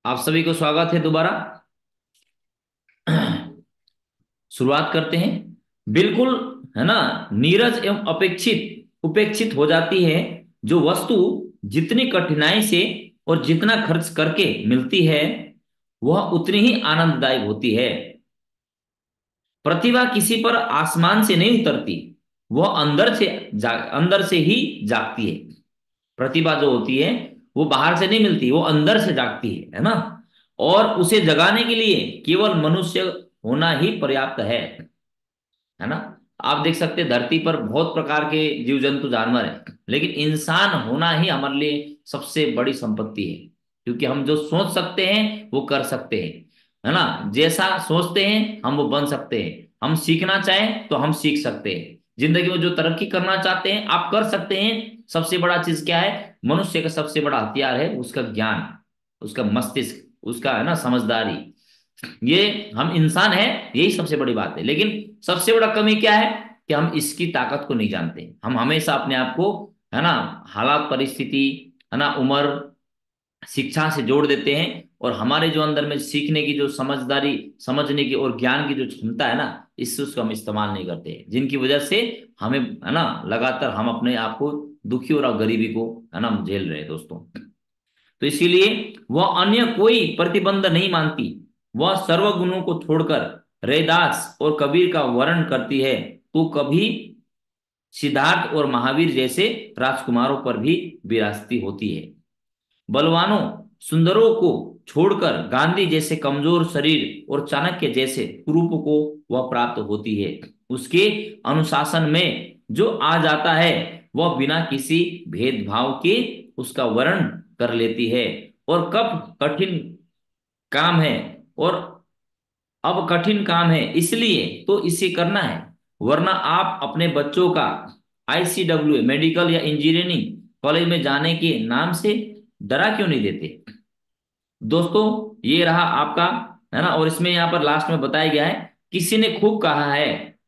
आप सभी को स्वागत है दोबारा। शुरुआत करते हैं। बिल्कुल, है ना। नीरज एवं अपेक्षित उपेक्षित हो जाती है। जो वस्तु जितनी कठिनाई से और जितना खर्च करके मिलती है, वह उतनी ही आनंददायक होती है। प्रतिभा किसी पर आसमान से नहीं उतरती, वह अंदर से ही जागती है। प्रतिभा जो होती है, वो बाहर से नहीं मिलती, वो अंदर से जागती है ना। और उसे जगाने के लिए केवल मनुष्य होना ही पर्याप्त है ना। आप देख सकते हैं धरती पर बहुत प्रकार के जीव जंतु जानवर हैं, लेकिन इंसान होना ही हमारे लिए सबसे बड़ी संपत्ति है। क्योंकि हम जो सोच सकते हैं वो कर सकते हैं, है ना। जैसा सोचते हैं हम वो बन सकते हैं। हम सीखना चाहें तो हम सीख सकते हैं। जिंदगी में जो तरक्की करना चाहते हैं आप कर सकते हैं। सबसे बड़ा चीज क्या है? मनुष्य का सबसे बड़ा हथियार है उसका ज्ञान, उसका मस्तिष्क, उसका है ना समझदारी। ये हम इंसान है, यही सबसे बड़ी बात है। लेकिन सबसे बड़ा कमी क्या है कि हम इसकी ताकत को नहीं जानते। हम हमेशा अपने आप को, है ना, हालात, परिस्थिति, है ना, उम्र, शिक्षा से जोड़ देते हैं। और हमारे जो अंदर में सीखने की जो समझदारी, समझने की और ज्ञान की जो क्षमता है ना, इससे उसको हम इस्तेमाल नहीं करते हैं, जिनकी वजह से हमें, है ना, लगातार हम अपने आप को दुखी और गरीबी को, है ना, झेल रहे हैं दोस्तों। तो इसीलिए वह अन्य कोई प्रतिबंध नहीं मानती। वह सर्वगुणों को छोड़कर रैदास और कबीर का वर्ण करती है, तो कभी सिद्धार्थ और महावीर जैसे राजकुमारों पर भी विरासती होती है। बलवानों, सुंदरों को छोड़कर गांधी जैसे कमजोर शरीर और चाणक्य जैसे कुरूपों को वह प्राप्त होती है। उसके अनुशासन में जो आ जाता है, वह बिना किसी भेदभाव के उसका वर्ण कर लेती है। और कब कठिन काम है, और अब कठिन काम है इसलिए तो इसे करना है। वरना आप अपने बच्चों का आईसीडब्ल्यू, मेडिकल या इंजीनियरिंग कॉलेज में जाने के नाम से डरा क्यों नहीं देते? दोस्तों, ये रहा आपका, है ना। और इसमें यहाँ पर लास्ट में बताया गया है, किसी ने खूब कहा है,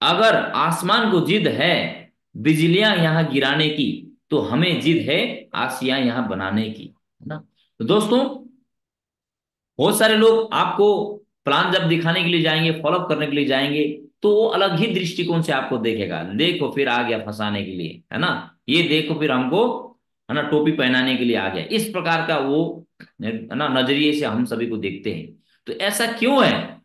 अगर आसमान को जिद है बिजलियां यहाँ गिराने की, तो हमें जिद है आसियां यहाँ बनाने की, है ना। तो दोस्तों, बहुत सारे लोग आपको प्लान जब दिखाने के लिए जाएंगे, फॉलोअप करने के लिए जाएंगे, तो वो अलग ही दृष्टिकोण से आपको देखेगा। देखो फिर आ गया फंसाने के लिए, है ना। ये देखो फिर हमको, है ना, टोपी पहनाने के लिए आ गया। इस प्रकार का वो, है ना, नजरिए से हम सभी को देखते हैं। तो ऐसा क्यों है?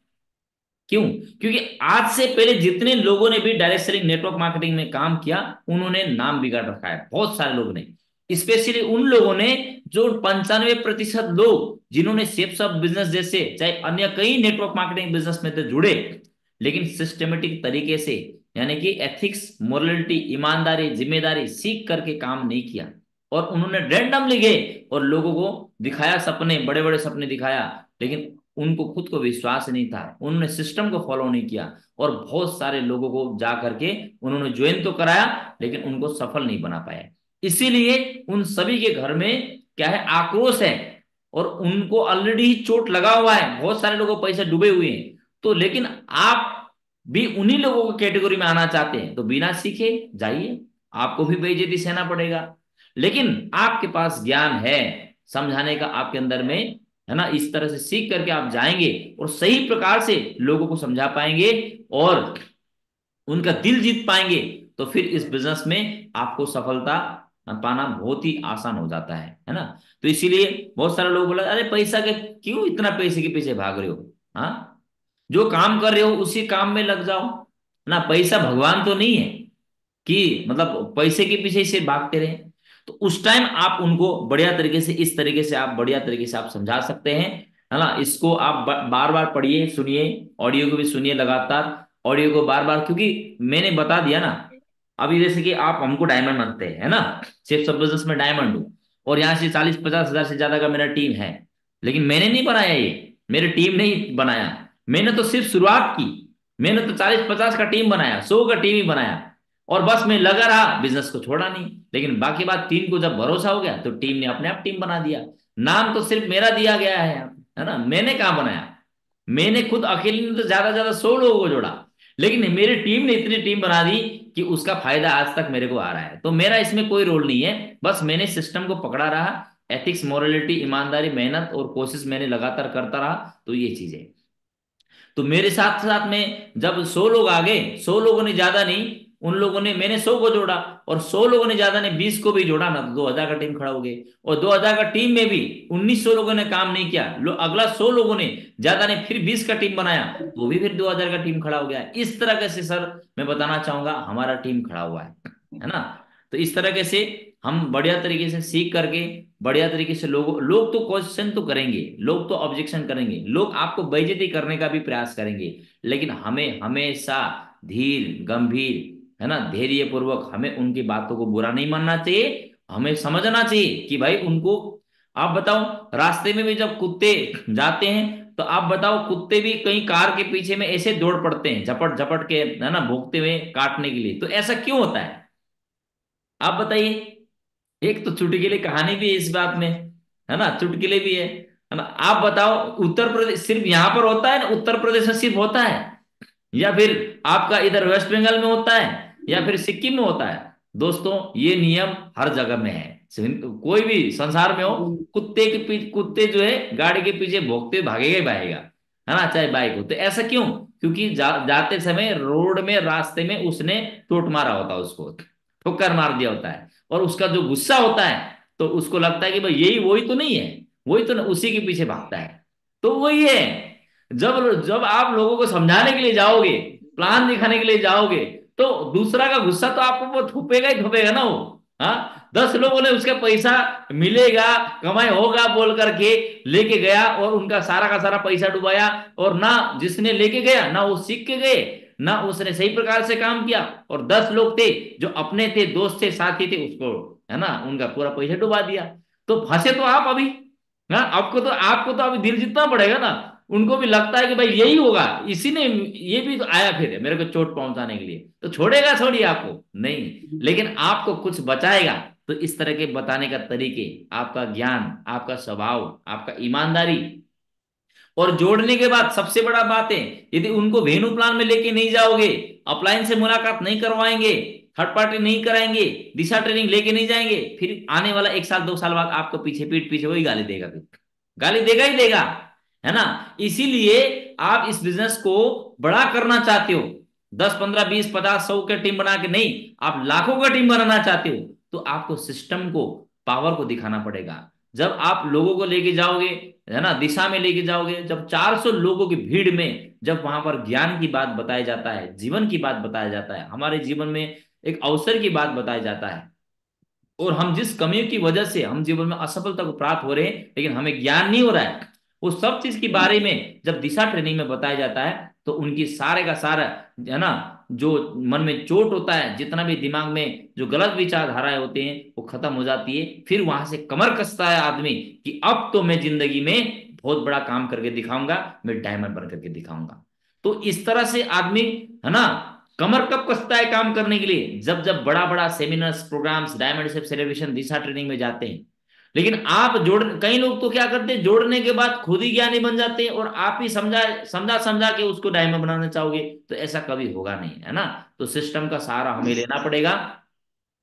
क्यों? क्योंकि आज से पहले जितने लोगों ने भी डायरेक्ट सेलिंग, नेटवर्क मार्केटिंग में काम किया, उन्होंने नाम बिगाड़ रखा है, बहुत सारे लोगों ने। स्पेशली उन लोगों ने जो 95% लोग जिन्होंने शेप्स ऑफ बिजनेस जैसे चाहे अन्य कई नेटवर्क मार्केटिंग बिजनेस में तो जुड़े, लेकिन सिस्टमेटिक तरीके से, यानी कि एथिक्स, मोरलिटी, ईमानदारी, जिम्मेदारी सीख करके काम नहीं किया। और उन्होंने रैंडमली गए और लोगों को दिखाया सपने, बड़े बड़े सपने दिखाया, लेकिन उनको खुद को विश्वास नहीं था, उन्होंने सिस्टम को फॉलो नहीं किया। और बहुत सारे लोगों को जा करके उन्होंने ज्वाइन तो कराया, लेकिन उनको सफल नहीं बना पाया। इसीलिए उन सभी के घर में क्या है, आक्रोश है। और उनको ऑलरेडी ही चोट लगा हुआ है, बहुत सारे लोगों को पैसे डूबे हुए हैं। तो लेकिन आप भी उन्हीं लोगों को कैटेगरी में आना चाहते हैं, तो बिना सीखे जाइए, आपको भी बेइज्जती सहना पड़ेगा। लेकिन आपके पास ज्ञान है समझाने का, आपके अंदर में, है ना, इस तरह से सीख करके आप जाएंगे और सही प्रकार से लोगों को समझा पाएंगे और उनका दिल जीत पाएंगे, तो फिर इस बिजनेस में आपको सफलता पाना बहुत ही आसान हो जाता है ना। तो इसीलिए बहुत सारे लोग बोला, अरे पैसा के क्यों इतना पैसे के पीछे भाग रहे हो? हाँ, जो काम कर रहे हो उसी काम में लग जाओ ना। पैसा भगवान तो नहीं है कि मतलब पैसे के पीछे से भागते रहे। तो उस टाइम आप उनको बढ़िया तरीके से, इस तरीके से आप बढ़िया तरीके से आप समझा सकते हैं, है ना। इसको आप बार बार पढ़िए, सुनिए, ऑडियो को भी सुनिए लगातार, ऑडियो को बार बार, क्योंकि मैंने बता दिया ना। अभी जैसे कि आप हमको डायमंड मानते हैं, है ना, सिर्फ सब बिजनेस में डायमंड हूँ, और यहाँ से 40-50 हजार से ज्यादा का मेरा टीम है। लेकिन मैंने नहीं बनाया ये, मेरी टीम ने ही बनाया। मैंने तो सिर्फ शुरुआत की। मैंने तो 40-50 का टीम बनाया, 100 का टीम ही बनाया, और बस मैं लगा रहा, बिजनेस को छोड़ा नहीं। लेकिन बाकी बात, टीम को जब भरोसा हो गया तो टीम ने अपने आप टीम बना दिया। नाम तो सिर्फ मेरा दिया गया है ना, मैंने कहाँ बनाया। मैंने खुद अकेले ने तो ज्यादा 100 लोगों को जोड़ा, लेकिन मेरी टीम ने इतनी टीम बना दी कि उसका फायदा आज तक मेरे को आ रहा है। तो मेरा इसमें कोई रोल नहीं है, बस मैंने सिस्टम को पकड़ा रहा, एथिक्स, मोरालिटी, ईमानदारी, मेहनत और कोशिश मैंने लगातार करता रहा, तो ये चीज है। तो मेरे साथ साथ में जब 100 लोग आ गए, 100 लोगों ने ज्यादा नहीं, उन लोगों ने, मैंने 100 को जोड़ा, और 100 लोगों ने ज्यादा ने 20 को भी जोड़ा ना, तो 2000 का टीम खड़ा हो गई। और 2000 का टीम में भी 1900 लोगों ने काम नहीं किया, अगला 100 लोगों ने ज्यादा ने फिर 20 का टीम बनाया, तो भी फिर 2000 का टीम खड़ा हो गया। इस तरह से सर मैं बताना चाहूंगा हमारा टीम खड़ा हुआ है ना। तो इस तरह से हम बढ़िया तरीके से सीख करके, बढ़िया तरीके से, लोग तो क्वेश्चन तो करेंगे, लोग तो ऑब्जेक्शन करेंगे, लोग आपको बेइज्जती करने का भी प्रयास करेंगे, लेकिन हमें हमेशा धीर गंभीर, है ना, धैर्य पूर्वक हमें उनकी बातों को बुरा नहीं मानना चाहिए। हमें समझना चाहिए कि भाई उनको, आप बताओ, रास्ते में भी जब कुत्ते जाते हैं, तो आप बताओ, कुत्ते भी कहीं कार के पीछे में ऐसे दौड़ पड़ते हैं, झपट झपट के, है ना, भौंकते हुए काटने के लिए, तो ऐसा क्यों होता है? आप बताइए। एक तो चुटकुले कहानी भी है इस बात में, है ना, चुटकुले भी है ना। आप बताओ, उत्तर प्रदेश सिर्फ यहां पर होता है ना, उत्तर प्रदेश में सिर्फ होता है, या फिर आपका इधर वेस्ट बंगाल में होता है, या फिर सिक्किम में होता है? दोस्तों, ये नियम हर जगह में है, कोई भी संसार में हो, कुत्ते के पीछे, कुत्ते जो है गाड़ी के पीछे भौंकते हुए भागेगा ही भागेगा, है ना, चाहे बाइक हो। तो ऐसा क्यों? क्योंकि जाते समय रोड में, रास्ते में उसने टोट मारा होता है, उसको ठोकर मार दिया होता है, और उसका जो गुस्सा होता है, तो उसको लगता है कि भाई यही वही तो नहीं है, वही तो उसी के पीछे भागता है। तो वही है, जब जब आप लोगों को समझाने के लिए जाओगे, प्लान दिखाने के लिए जाओगे, तो दूसरा का गुस्सा तो आपको वो थोपेगा ही थोपेगा ना वो। हाँ, 10 लोगों ने उसका पैसा मिलेगा, कमाई होगा बोल करके लेके गया, और उनका सारा का सारा पैसा डुबाया, और ना जिसने लेके गया ना वो सीख के गए, ना उसने सही प्रकार से काम किया, और 10 लोग थे जो अपने थे, दोस्त थे, साथी थे, उसको, है ना, उनका पूरा पैसा डुबा दिया। तो फंसे तो आप अभी। हाँ, आपको तो अभी दिल जीतना पड़ेगा ना। उनको भी लगता है कि भाई यही होगा, इसी ने, ये भी तो आया फिर मेरे को चोट पहुंचाने के लिए, तो छोड़ेगा थोड़ी आपको, नहीं। लेकिन आपको कुछ बचाएगा, तो इस तरह के बताने का तरीके, आपका ज्ञान, आपका स्वभाव, आपका ईमानदारी, और जोड़ने के बाद सबसे बड़ा बात है, यदि उनको वेन्यू प्लान में लेके नहीं जाओगे, अपलाइन से मुलाकात नहीं करवाएंगे, थर्ड पार्टी नहीं कराएंगे, दिशा ट्रेनिंग लेके नहीं जाएंगे, फिर आने वाला 1 साल 2 साल बाद आपको पीछे, पीठ पीछे वही गाली देगा, फिर गाली देगा ही देगा, है ना। इसीलिए आप इस बिजनेस को बड़ा करना चाहते हो, 10 15 20 50 100 के टीम बना के नहीं, आप लाखों का टीम बनाना चाहते हो, तो आपको सिस्टम को, पावर को दिखाना पड़ेगा। जब आप लोगों को लेके जाओगे, है ना, दिशा में लेके जाओगे, जब 400 लोगों की भीड़ में जब वहां पर ज्ञान की बात बताया जाता है, जीवन की बात बताया जाता है, हमारे जीवन में एक अवसर की बात बताया जाता है, और हम जिस कमियों की वजह से हम जीवन में असफलता को प्राप्त हो रहे हैं, लेकिन हमें ज्ञान नहीं हो रहा है, वो सब चीज के बारे में जब दिशा ट्रेनिंग में बताया जाता है, तो उनकी सारे का सारा, है ना, जो मन में चोट होता है, जितना भी दिमाग में जो गलत विचारधाराएं होते हैं, वो खत्म हो जाती है। फिर वहां से कमर कसता है आदमी कि अब तो मैं जिंदगी में बहुत बड़ा काम करके दिखाऊंगा, मैं डायमंड बन करके दिखाऊंगा। तो इस तरह से आदमी, है ना, कमर कब कसता है काम करने के लिए? जब जब बड़ा बड़ा seminars, programmes, diamond shape celebration, Disha training में जाते हैं। लेकिन आप जोड़, कई लोग तो क्या करते हैं, जोड़ने के बाद खुद ही ज्ञानी बन जाते हैं, और आप ही समझा समझा समझा के उसको डायमंड बनाना चाहोगे, तो ऐसा कभी होगा नहीं, है ना। तो सिस्टम का सहारा हमें लेना पड़ेगा,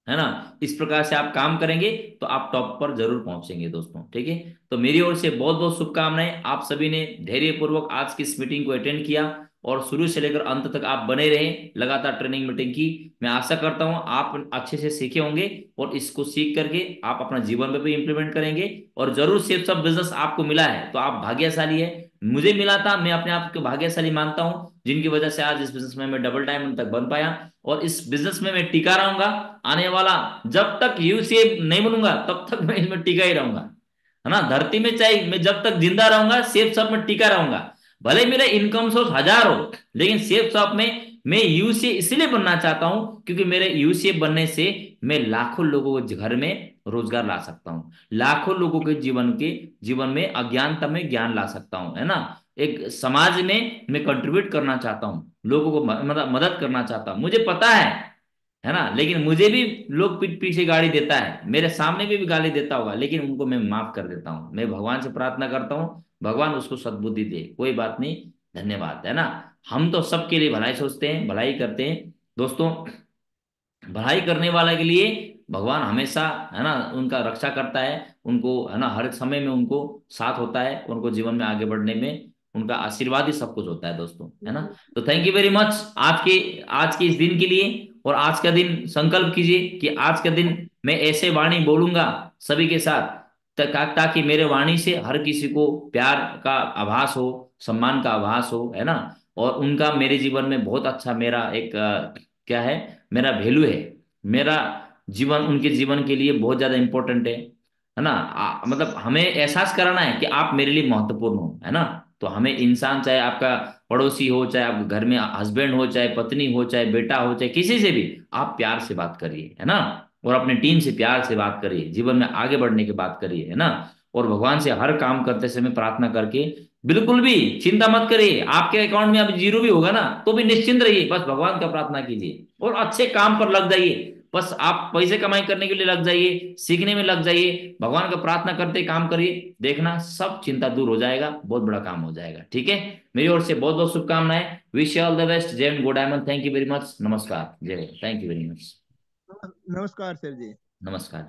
है ना। इस प्रकार से आप काम करेंगे, तो आप टॉप पर जरूर पहुंचेंगे दोस्तों, ठीक है। तो मेरी ओर से बहुत बहुत शुभकामनाएं। आप सभी ने धैर्य पूर्वक आज की इस मीटिंग को अटेंड किया, और शुरू से लेकर अंत तक आप बने रहें लगातार ट्रेनिंग मीटिंग की। मैं आशा करता हूं आप अच्छे से सीखे होंगे, और इसको सीख करके आप अपना जीवन में भी इंप्लीमेंट करेंगे, और जरूर से सब बिजनेस आपको मिला है तो आप भाग्यशाली है। मुझे मिला था, मैं अपने आप को भाग्यशाली मानता हूं, जिनकी वजह से आज इस बिजनेस में मैं डबल डायमंड तक बन पाया, और इस बिजनेस में मैं टिका रहूंगा। आने वाला, जब तक यूसीए नहीं बनूंगा तब तक मैं इसमें टिका ही रहूंगा, है ना। धरती में चाहे मैं जब तक जिंदा रहूंगा, सेफ शॉप में टिका रहूंगा। भले मेरा इनकम सोर्स 1000 हो, लेकिन सेफ शॉप में मैं यूसीए इसलिए बनना चाहता हूं, क्योंकि मेरे यूसीए बनने से मैं लाखों लोगों के घर में रोजगार ला सकता हूं, लाखों लोगों के जीवन में अज्ञानता में ज्ञान ला सकता हूं, है ना। एक समाज में मैं कंट्रीब्यूट करना चाहता हूं, लोगों को मदद करना चाहता हूं। मुझे पता है ना, लेकिन मुझे भी लोग पीठ पीछे गाली देता है, मेरे सामने भी गाली देता होगा, लेकिन उनको मैं माफ कर देता हूँ। मैं भगवान से प्रार्थना करता हूँ, भगवान उसको सद्बुद्धि दे, कोई बात नहीं, धन्यवाद, है ना। हम तो सबके लिए भलाई सोचते हैं, भलाई करते हैं दोस्तों। भलाई करने वाले के लिए भगवान हमेशा, है ना, उनका रक्षा करता है, उनको, है ना, हर समय में उनको साथ होता है, उनको जीवन में आगे बढ़ने में उनका आशीर्वाद ही सब कुछ होता है दोस्तों, है ना। तो थैंक यू वेरी मच आज के इस दिन के लिए। और आज का दिन संकल्प कीजिए कि आज का दिन मैं ऐसे वाणी बोलूंगा सभी के साथ, ताकि मेरे वाणी से हर किसी को प्यार का आभास हो, सम्मान का आभास हो, है ना। और उनका मेरे जीवन में बहुत अच्छा, मेरा एक क्या है, मेरा वैल्यू है, मेरा जीवन उनके जीवन के लिए बहुत ज्यादा इंपॉर्टेंट है ना। मतलब हमें एहसास कराना है कि आप मेरे लिए महत्वपूर्ण हो, है ना। तो हमें इंसान, चाहे आपका पड़ोसी हो, चाहे आपके घर में हस्बैंड हो, चाहे पत्नी हो, चाहे बेटा हो, चाहे किसी से भी, आप प्यार से बात करिए, है ना। और अपने टीम से प्यार से बात करिए, जीवन में आगे बढ़ने की बात करिए, है ना। और भगवान से हर काम करते समय प्रार्थना करके, बिल्कुल भी चिंता मत करिए, आपके अकाउंट में अभी जीरो भी होगा ना तो भी निश्चिंत रहिए, बस भगवान का प्रार्थना कीजिए और अच्छे काम पर लग जाइए। बस आप पैसे कमाई करने के लिए लग जाइए, सीखने में लग जाइए, भगवान का प्रार्थना करते काम करिए, देखना सब चिंता दूर हो जाएगा, बहुत बड़ा काम हो जाएगा, ठीक है। मेरी ओर से बहुत बहुत शुभकामनाएं, wish you all the best, Jai Hind, good diamond, thank you very much, नमस्कार, जय, थैंक यू वेरी मच, नमस्कार सर जी। नमस्कार।